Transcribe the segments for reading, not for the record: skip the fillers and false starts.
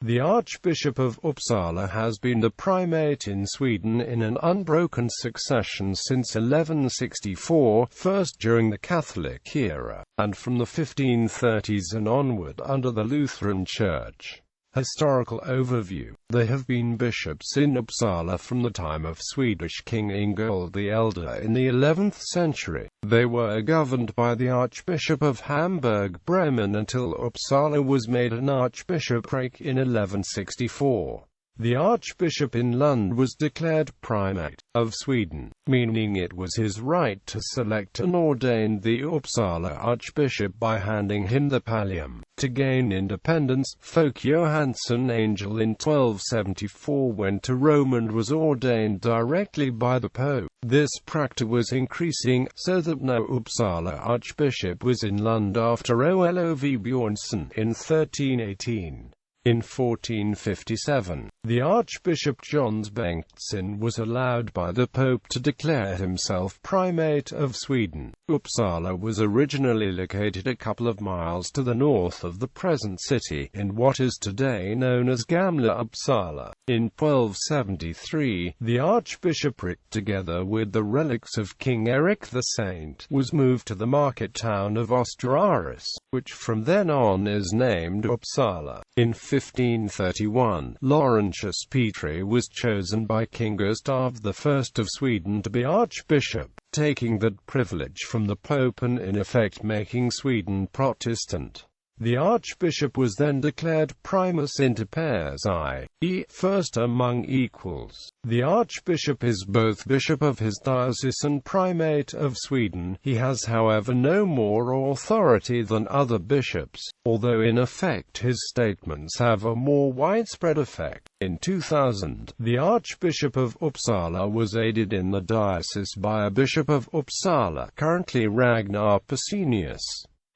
The Archbishop of Uppsala has been the primate in Sweden in an unbroken succession since 1164, first during the Catholic era, and from the 1530s and onward under the Lutheran Church. Historical overview. There have been bishops in Uppsala from the time of Swedish King Ingold the Elder in the 11th century. They were governed by the Archbishop of Hamburg-Bremen until Uppsala was made an archbishopric in 1164. The Archbishop in Lund was declared primate of Sweden, meaning it was his right to select and ordain the Uppsala Archbishop by handing him the pallium. To gain independence, Folk Johansson Angel in 1274 went to Rome and was ordained directly by the Pope. This practice was increasing, so that no Uppsala Archbishop was in Lund after Olof Björnsson in 1318. In 1457, the Archbishop Johns Bengtsson was allowed by the Pope to declare himself primate of Sweden. Uppsala was originally located a couple of miles to the north of the present city, in what is today known as Gamla Uppsala. In 1273, the archbishopric, together with the relics of King Eric the Saint, was moved to the market town of Österaris, which from then on is named Uppsala. In 1531, Laurentius Petri was chosen by King Gustav I of Sweden to be archbishop, taking that privilege from the Pope and in effect making Sweden Protestant. The archbishop was then declared primus inter pares, i.e., first among equals. The archbishop is both bishop of his diocese and primate of Sweden. He has, however, no more authority than other bishops, although in effect his statements have a more widespread effect. In 2000, the Archbishop of Uppsala was aided in the diocese by a bishop of Uppsala, currently Ragnar Pesenius.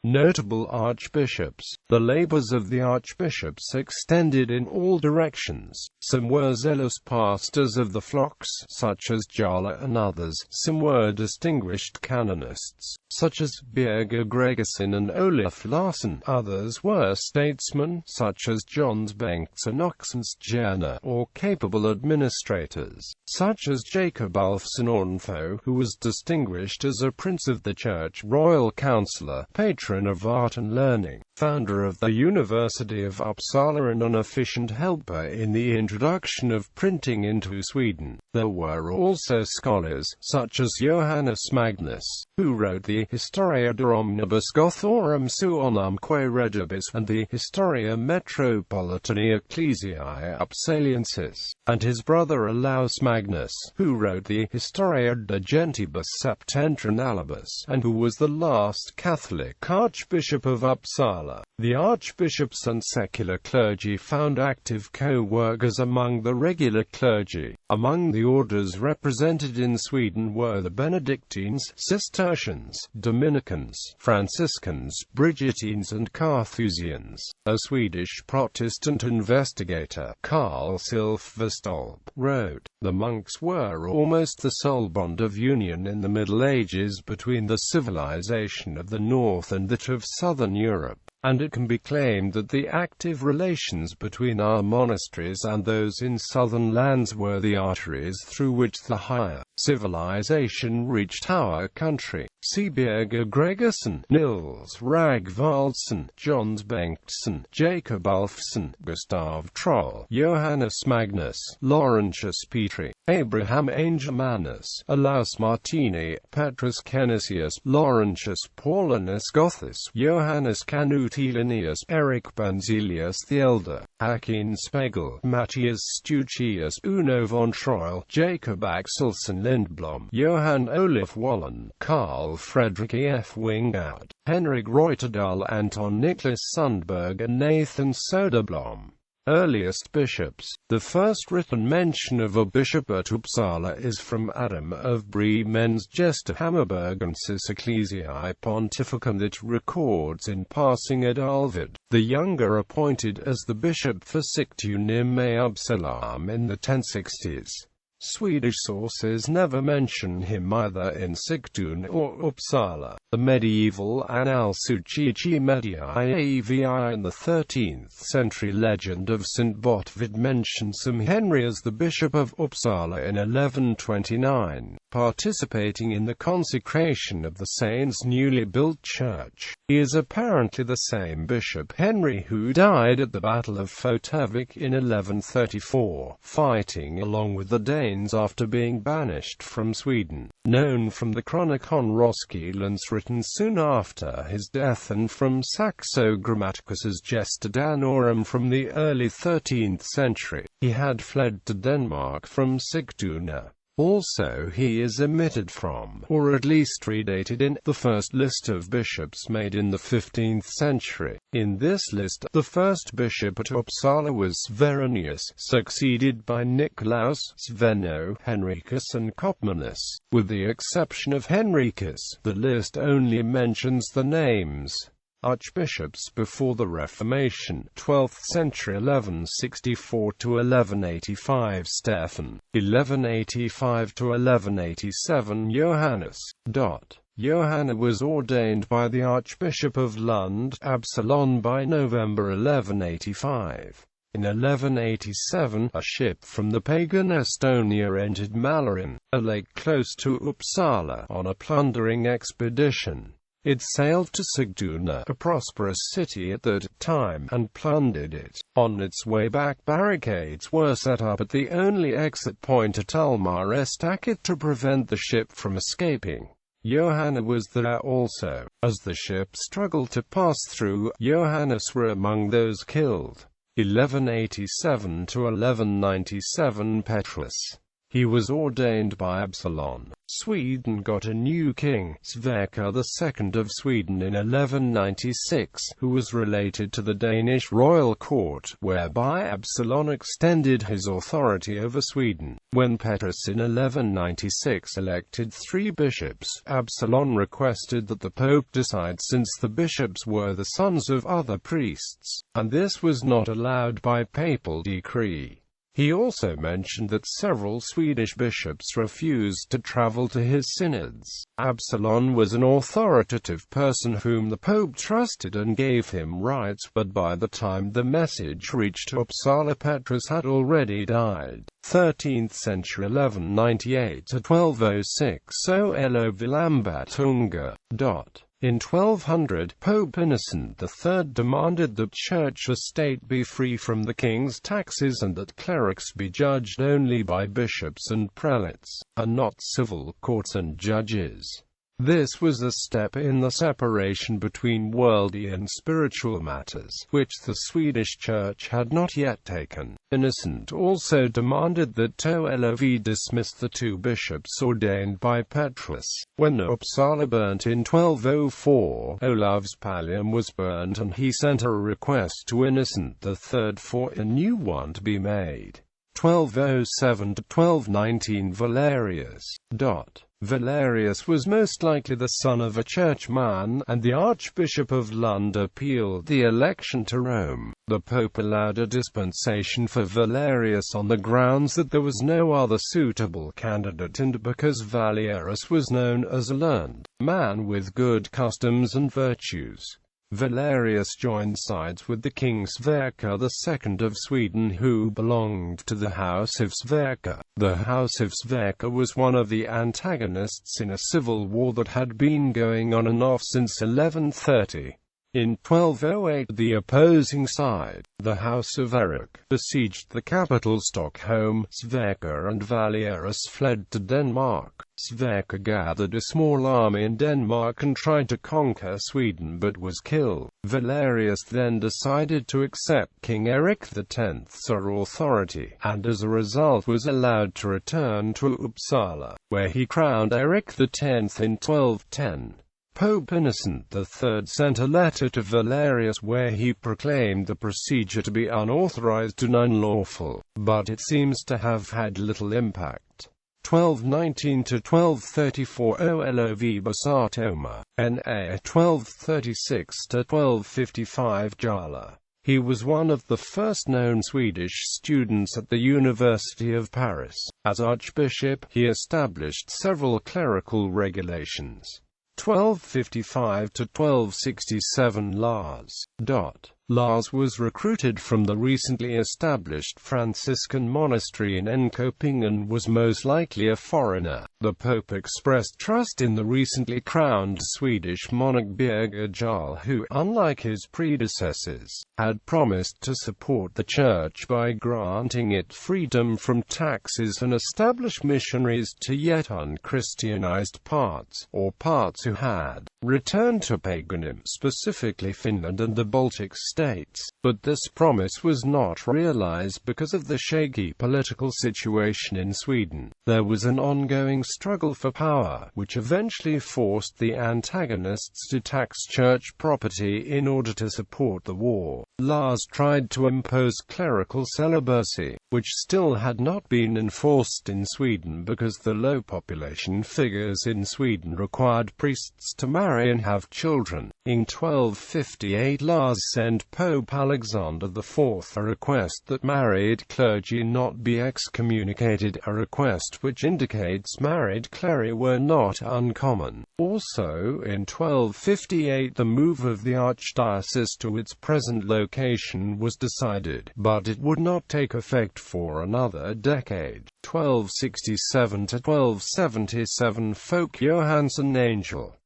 Notable archbishops. The labors of the archbishops extended in all directions. Some were zealous pastors of the flocks, such as Jarle and others. Some were distinguished canonists, such as Birger Gregersen and Olaf Larsson. Others were statesmen, such as Johns Bengtsson Oxenstierna, or capable administrators, such as Jacob Alfsson Ornfo, who was distinguished as a prince of the church, royal councillor, patron of art and learning, founder of the University of Uppsala and an efficient helper in the introduction of printing into Sweden. There were also scholars, such as Johannes Magnus, who wrote the Historia de Omnibus Gothorum Suonumque Regibus and the Historia Metropolitani Ecclesiae Uppsaliensis, and his brother Olaus Magnus, who wrote the Historia de Gentibus Septentrinalibus, and who was the last Catholic Archbishop of Uppsala. The archbishops and secular clergy found active co-workers among the regular clergy. Among the orders represented in Sweden were the Benedictines, Cistercians, Dominicans, Franciscans, Brigittines and Carthusians. A Swedish Protestant investigator, Carl Silfverstolp, wrote, "The monks were almost the sole bond of union in the Middle Ages between the civilization of the North and that of Southern Europe, and it can be claimed that the active relations between our monasteries and those in southern lands were the arteries through which the higher civilization reached our country." See Birger Gregersen, Nils Ragvaldsson, Johns Bengtsson, Jacob Alfsson, Gustav Troll, Johannes Magnus, Laurentius Petri, Abraham Angelmanus, Olaus Martini, Petrus Canisius, Laurentius Paulinus Gothus, Johannes Canutilinius, Eric Banzelius the Elder, Hakin Spegel, Matthias Stuchius, Uno von Troil, Jacob Axelsson Lindblom, Johann Olaf Wallen, Carl Fredrik F. Wingard, Henrik Reuterdahl, Anton Niklas Sundberg and Nathan Soderblom. Earliest bishops. The first written mention of a bishop at Uppsala is from Adam of Bremen's Gesta Hammerbergensis Ecclesiae Pontificum that records in passing Adalvid, the younger, appointed as the bishop for Sigtuna near Uppsala in the 1060s. Swedish sources never mention him either in Sigtuna or Uppsala. The medieval Annalsuchici Mediaevi in the 13th century legend of St. Botvid mentions some Henry as the Bishop of Uppsala in 1129, participating in the consecration of the saint's newly built church. He is apparently the same Bishop Henry who died at the Battle of Fotevik in 1134, fighting along with the Danes after being banished from Sweden. Known from the Chronicon Roskilden's written soon after his death and from Saxo Grammaticus's Gesta Danorum from the early 13th century. He had fled to Denmark from Sigtuna. Also he is omitted from, or at least redated in, the first list of bishops made in the 15th century. In this list, the first bishop at Uppsala was Sveronius, succeeded by Nicolaus, Sveno, Henricus and Copmanus. With the exception of Henricus, the list only mentions the names archbishops before the Reformation, 12th century 1164 to 1185 Stephan, 1185 to 1187 Johannes. Johanna was ordained by the Archbishop of Lund, Absalon by November 1185. In 1187, a ship from the pagan Estonia entered Mälaren, a lake close to Uppsala, on a plundering expedition. It sailed to Sigtuna, a prosperous city at that time, and plundered it. On its way back, barricades were set up at the only exit point at Almarestakit to prevent the ship from escaping. Johanna was there also. As the ship struggled to pass through, Johannes were among those killed. 1187 to 1197 Petrus. He was ordained by Absalon. Sweden got a new king, Sverker II of Sweden in 1196, who was related to the Danish royal court, whereby Absalon extended his authority over Sweden. When Petrus in 1196 elected 3 bishops, Absalon requested that the Pope decide since the bishops were the sons of other priests, and this was not allowed by papal decree. He also mentioned that several Swedish bishops refused to travel to his synods. Absalon was an authoritative person whom the Pope trusted and gave him rights, but by the time the message reached Uppsala, Petrus had already died. 13th century 1198 to 1206 Olo Vilambatunga. In 1200, Pope Innocent III demanded that church estate be free from the king's taxes and that clerics be judged only by bishops and prelates, and not civil courts and judges. This was a step in the separation between worldly and spiritual matters, which the Swedish Church had not yet taken. Innocent also demanded that Toelovi dismiss the 2 bishops ordained by Petrus. When Uppsala burnt in 1204, Olav's pallium was burnt and he sent a request to Innocent III for a new one to be made. 1207 to 1219 Valerius. Valerius was most likely the son of a churchman, and the Archbishop of Lund appealed the election to Rome. The Pope allowed a dispensation for Valerius on the grounds that there was no other suitable candidate and because Valerius was known as a learned man with good customs and virtues. Valerius joined sides with the king Sverker II of Sweden, who belonged to the House of Sverker. The House of Sverker was one of the antagonists in a civil war that had been going on and off since 1130. In 1208, the opposing side, the House of Erik, besieged the capital Stockholm. Sverker and Valerius fled to Denmark. Sverker gathered a small army in Denmark and tried to conquer Sweden but was killed. Valerius then decided to accept King Erik X's authority, and as a result was allowed to return to Uppsala, where he crowned Erik X in 1210. Pope Innocent III sent a letter to Valerius where he proclaimed the procedure to be unauthorized and unlawful, but it seems to have had little impact. 1219 to 1234 Olov Basatoma, N.A. 1236 to 1255 Jala. He was one of the first known Swedish students at the University of Paris. As Archbishop, he established several clerical regulations. 1255 to 1267 Lars. Lars was recruited from the recently established Franciscan monastery in Enköping and was most likely a foreigner. The Pope expressed trust in the recently crowned Swedish monarch Birger Jarl, who, unlike his predecessors, had promised to support the Church by granting it freedom from taxes and establish missionaries to yet unchristianized parts, or parts who had returned to paganism, specifically Finland and the Baltic states. But this promise was not realized because of the shaky political situation in Sweden. There was an ongoing struggle for power, which eventually forced the antagonists to tax church property in order to support the war. Lars tried to impose clerical celibacy, which still had not been enforced in Sweden because the low population figures in Sweden required priests to marry and have children. In 1258 Lars sent Pope Alexander IV a request that married clergy not be excommunicated, a request which indicates married clergy were not uncommon. Also in 1258 the move of the archdiocese to its present location was decided, but it would not take effect for another decade. 1267 to 1277 Folk Johansson Angel.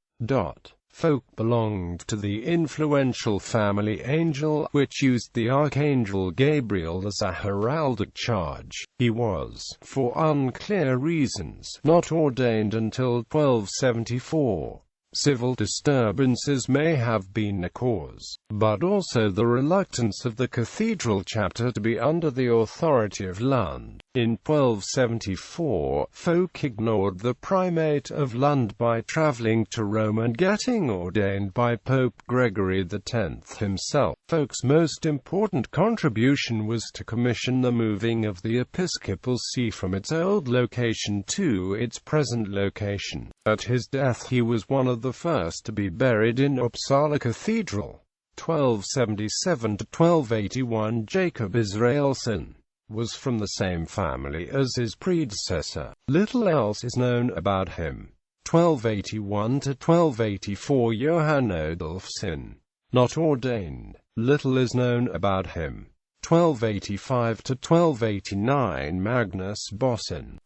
Folk belonged to the influential family Angel, which used the Archangel Gabriel as a heraldic charge. He was, for unclear reasons, not ordained until 1274. Civil disturbances may have been a cause, but also the reluctance of the cathedral chapter to be under the authority of Lund. In 1274, Folk ignored the primate of Lund by traveling to Rome and getting ordained by Pope Gregory X himself. Folk's most important contribution was to commission the moving of the episcopal see from its old location to its present location. At his death he was one of the first to be buried in Uppsala Cathedral. 1277 to 1281 Jacob Israelsson was from the same family as his predecessor. Little else is known about him. 1281 to 1284 Johan Odolfsson, not ordained. Little is known about him. 1285 to 1289 Magnus Bossen.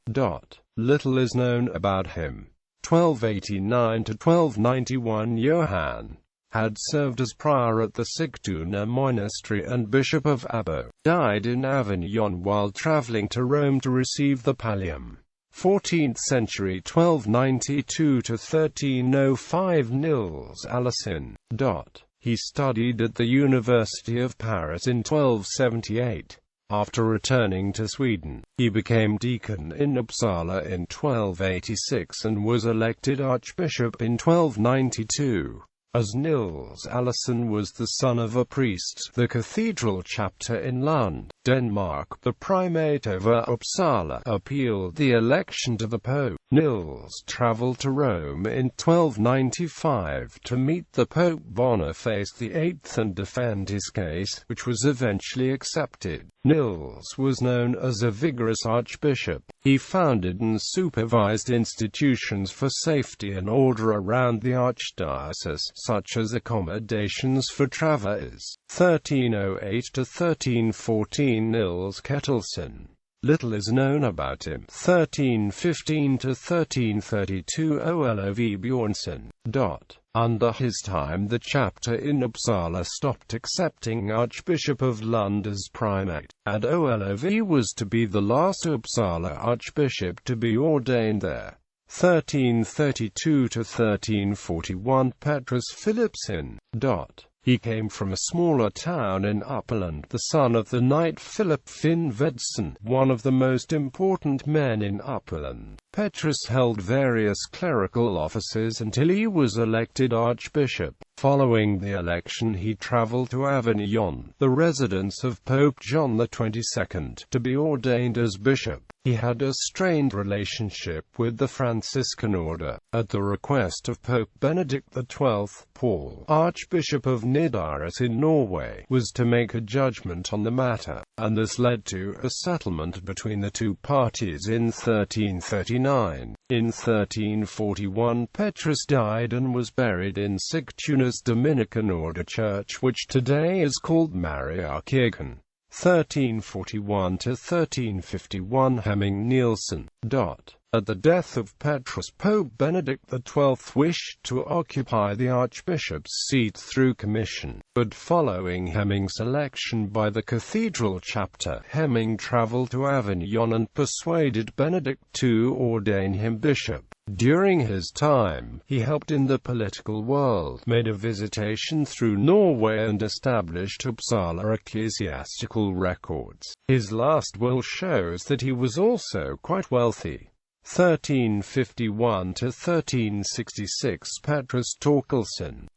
Little is known about him. 1289 to 1291 Johann had served as prior at the Sigtuna monastery and bishop of Abo. Died in Avignon while traveling to Rome to receive the pallium. 14th century 1292 to 1305 Nils Alison. He studied at the University of Paris in 1278. After returning to Sweden, he became deacon in Uppsala in 1286 and was elected archbishop in 1292. As Nils Alison was the son of a priest, the cathedral chapter in Lund, Denmark, the primate over Uppsala, appealed the election to the Pope. Nils traveled to Rome in 1295 to meet the Pope Boniface VIII and defend his case, which was eventually accepted. Nils was known as a vigorous archbishop. He founded and supervised institutions for safety and order around the archdiocese, such as accommodations for travelers. 1308 to 1314 Nils Ketilsson. Little is known about him. 1315 to 1332 Olov Bjornsson. Under his time the chapter in Uppsala stopped accepting Archbishop of Lund as primate, and Olov was to be the last Uppsala archbishop to be ordained there. 1332 to 1341 Petrus Philipsson. He came from a smaller town in Uppland, the son of the knight Philip Finnvedson, one of the most important men in Uppland. Petrus held various clerical offices until he was elected archbishop. Following the election he traveled to Avignon, the residence of Pope John XXII, to be ordained as bishop. He had a strained relationship with the Franciscan order. At the request of Pope Benedict XII, Paul, Archbishop of Nidaros in Norway, was to make a judgment on the matter, and this led to a settlement between the two parties in 1339. In 1341 Petrus died and was buried in Sigtunus Dominican Order Church, which today is called Mariakirken. 1341 to 1351 Hemming Nielsen. At the death of Petrus, Pope Benedict XII wished to occupy the archbishop's seat through commission, but following Hemming's election by the cathedral chapter, Hemming traveled to Avignon and persuaded Benedict to ordain him bishop. During his time, he helped in the political world, made a visitation through Norway and established Uppsala ecclesiastical records. His last will shows that he was also quite wealthy. 1351 to 1366 Petrus Torkelson.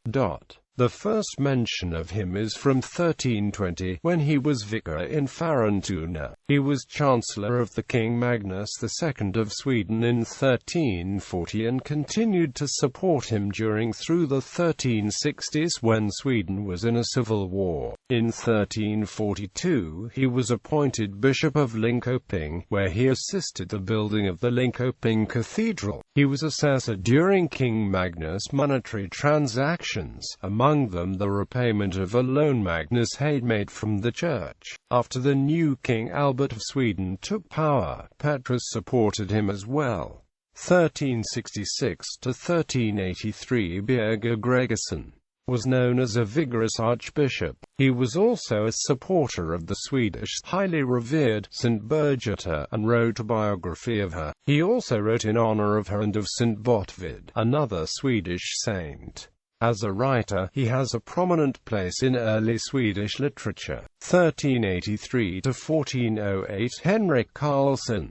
The first mention of him is from 1320, when he was vicar in Farentuna. He was Chancellor of the King Magnus II of Sweden in 1340 and continued to support him through the 1360s when Sweden was in a civil war. In 1342, he was appointed Bishop of Linköping, where he assisted the building of the Linköping Cathedral. He was assessor during King Magnus' monetary transactions, among them the repayment of a loan Magnus had made from the church. After the new King Albert of Sweden took power, Petrus supported him as well. 1366 to 1383 Birger Gregerson was known as a vigorous archbishop. He was also a supporter of the Swedish, highly revered, St. Birgitta, and wrote a biography of her. He also wrote in honor of her and of St. Botvid, another Swedish saint. As a writer, he has a prominent place in early Swedish literature. 1383 to 1408 Henrik Karlsson.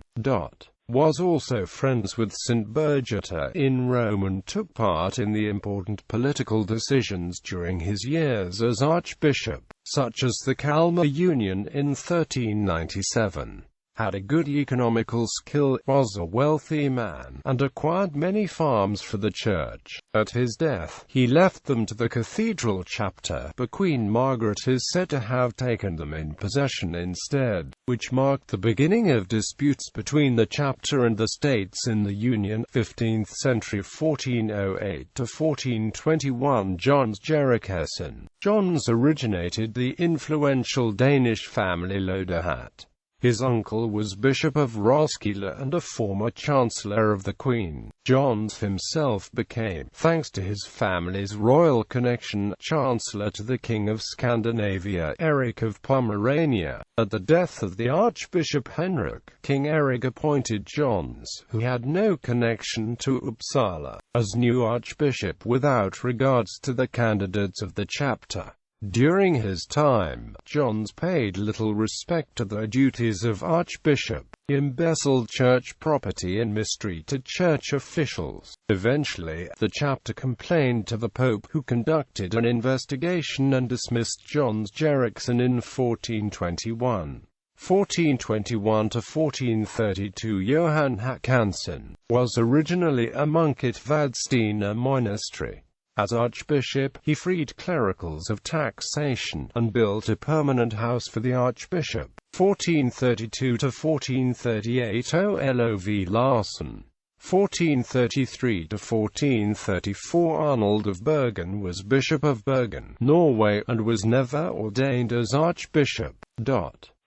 Was also friends with St. Birgitta in Rome and took part in the important political decisions during his years as archbishop, such as the Kalmar Union in 1397. Had a good economical skill, was a wealthy man, and acquired many farms for the church. At his death, he left them to the cathedral chapter, but Queen Margaret is said to have taken them in possession instead, which marked the beginning of disputes between the chapter and the states in the Union. 15th century 1408 to 1421 Johns Jerikesson. Johns originated the influential Danish family Lodehat. His uncle was Bishop of Roskilde and a former Chancellor of the Queen. Johns himself became, thanks to his family's royal connection, Chancellor to the King of Scandinavia, Eric of Pomerania. At the death of the Archbishop Henrik, King Eric appointed Johns, who had no connection to Uppsala, as new archbishop without regards to the candidates of the chapter. During his time, Johns paid little respect to the duties of archbishop. He embezzled church property and mistreated church officials. Eventually, the chapter complained to the Pope, who conducted an investigation and dismissed Johns Jerikesson in 1421. 1421 to 1432 Johan Håkansson was originally a monk at Vadstena Monastery. As archbishop, he freed clericals of taxation, and built a permanent house for the archbishop. 1432 to 1438 Olov Larsson. 1433 to 1434 Arnold of Bergen was Bishop of Bergen, Norway, and was never ordained as archbishop.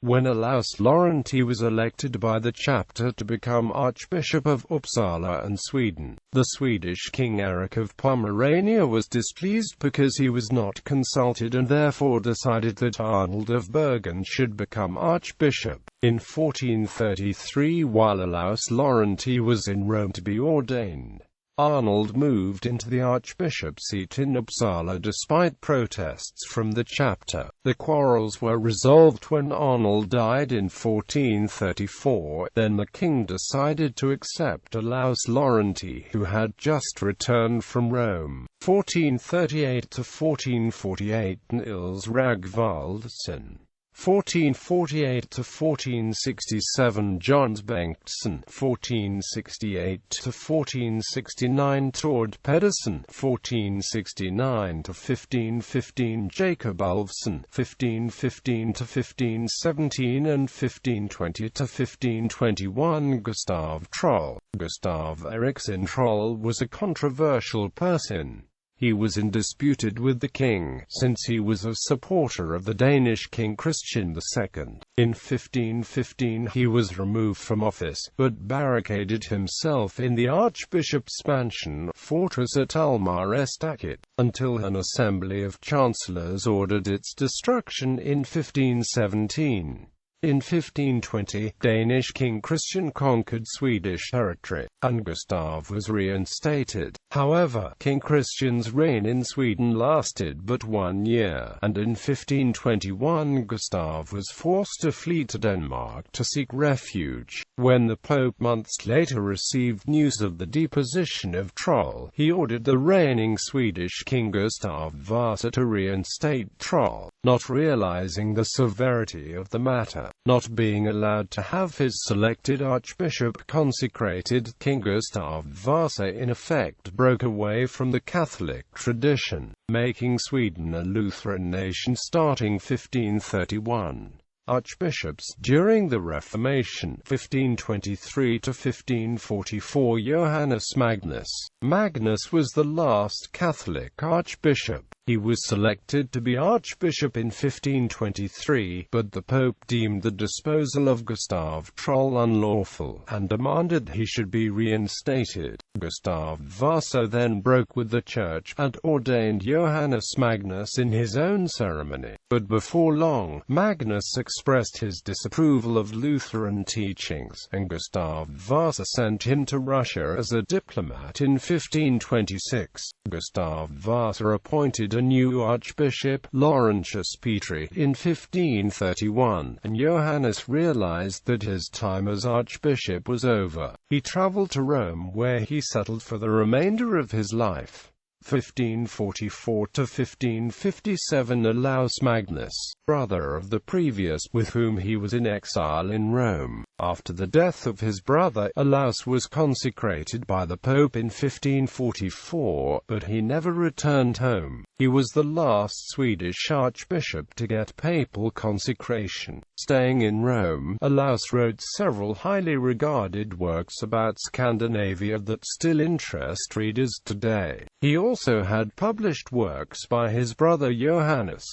When Olaus Laurenti was elected by the chapter to become Archbishop of Uppsala and Sweden, the Swedish King Eric of Pomerania was displeased because he was not consulted and therefore decided that Arnold of Bergen should become Archbishop. In 1433, while Olaus Laurenti was in Rome to be ordained, Arnold moved into the archbishop seat in Uppsala despite protests from the chapter. The quarrels were resolved when Arnold died in 1434. Then the king decided to accept Olaus Laurenti, who had just returned from Rome. 1438 to 1448 Niels Ragvaldsson. 1448 to 1467 Johns Bengtsson. 1468 to 1469 Tord Pedersen. 1469 to 1515 Jacob Ulfsson. 1515 to 1517 and 1520 to 1521 Gustav Trolle. Gustav Eriksson Trolle was a controversial person. He was disputed with the king, since he was a supporter of the Danish king Christian II. In 1515 he was removed from office, but barricaded himself in the archbishop's mansion fortress at Almarestaket, until an assembly of chancellors ordered its destruction in 1517. In 1520, Danish King Christian conquered Swedish territory, and Gustav was reinstated. However, King Christian's reign in Sweden lasted but 1 year, and in 1521 Gustav was forced to flee to Denmark to seek refuge. When the Pope months later received news of the deposition of Trolle, he ordered the reigning Swedish King Gustav Vasa to reinstate Trolle, not realizing the severity of the matter. Not being allowed to have his selected archbishop consecrated, King Gustav Vasa in effect broke away from the Catholic tradition, making Sweden a Lutheran nation starting 1531. Archbishops during the Reformation, 1523 to 1544 Johannes Magnus. Magnus was the last Catholic archbishop. He was selected to be archbishop in 1523, but the Pope deemed the disposal of Gustav Trolle unlawful, and demanded he should be reinstated. Gustav Vasa then broke with the Church, and ordained Johannes Magnus in his own ceremony. But before long, Magnus expressed his disapproval of Lutheran teachings, and Gustav Vasa sent him to Russia as a diplomat in 1526. Gustav Vasa appointed a new archbishop, Laurentius Petri, in 1531, and Johannes realized that his time as archbishop was over. He traveled to Rome, where he settled for the remainder of his life. 1544 to 1557 Olaus Magnus, brother of the previous, with whom he was in exile in Rome. After the death of his brother, Olaus was consecrated by the Pope in 1544, but he never returned home. He was the last Swedish archbishop to get papal consecration. Staying in Rome, Olaus wrote several highly regarded works about Scandinavia that still interest readers today. He also had published works by his brother Johannes.